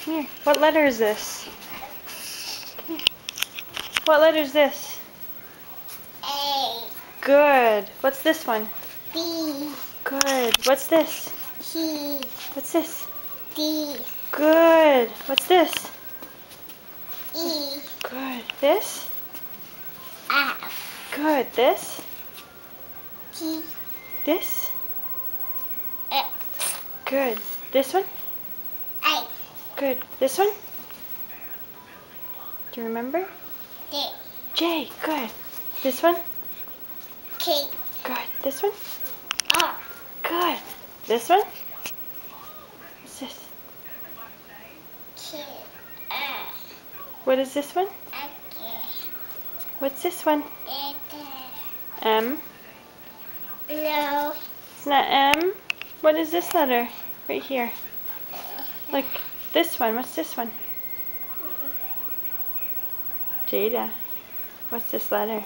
Come here. What letter is this? Come here. What letter is this? A. Good. What's this one? B. Good. What's this? C. What's this? D. Good. What's this? E. Good. This? F. Good. This? T. This? X. Good. This one? A. Good. This one? Do you remember? D. J. Good. This one? K. Good. This one? R. Good. This one? What's this? K. R. What is this one? What's this one? M. No. It's not M. What is this letter? Right here. Like this one. What's this one? Jada. What's this letter?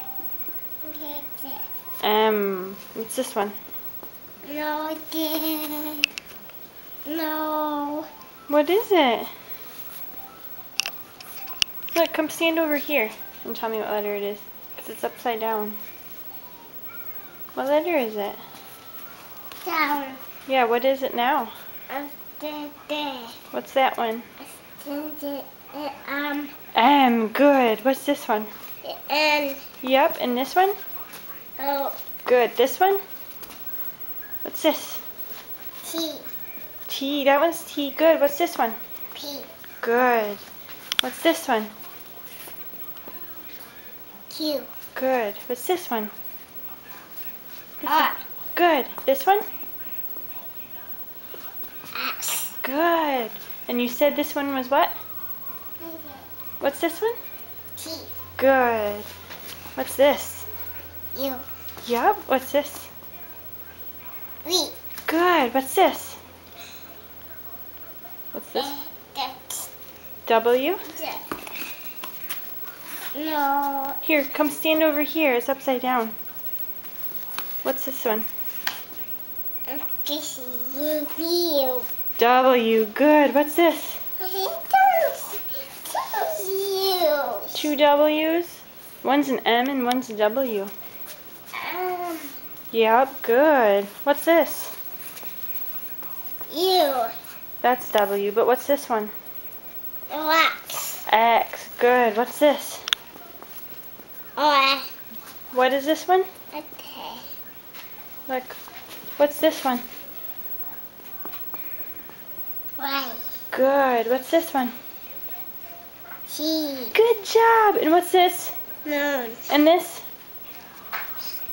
M. What's this one? No. No. What is it? Look, come stand over here and tell me what letter it is. Because it's upside down. What letter is it? Down. Yeah, what is it now? There. What's that one? M. M. Good. What's this one? N. Yep, and this one? O. Good. This one? What's this? T. T. That one's T. Good. What's this one? P. Good. What's this one? Q. Good. What's this one? R. Good. This one? X. Good. And you said this one was what? What's this one? T. Good. What's this? U. Yup. What's this? V. Good. What's this? What's this? X. W? No. Here, come stand over here. It's upside down. What's this one? This is U. W. Good. What's this? U. Two W's? One's an M and one's a W. Yep. Good. What's this? U. That's W. But what's this one? X. X. Good. What's this? Or. What is this one? Okay. Look. What's this one? Y. Good. What's this one? T. Good job. And what's this? Moon. And this?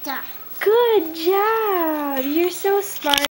Star. Good job. You're so smart.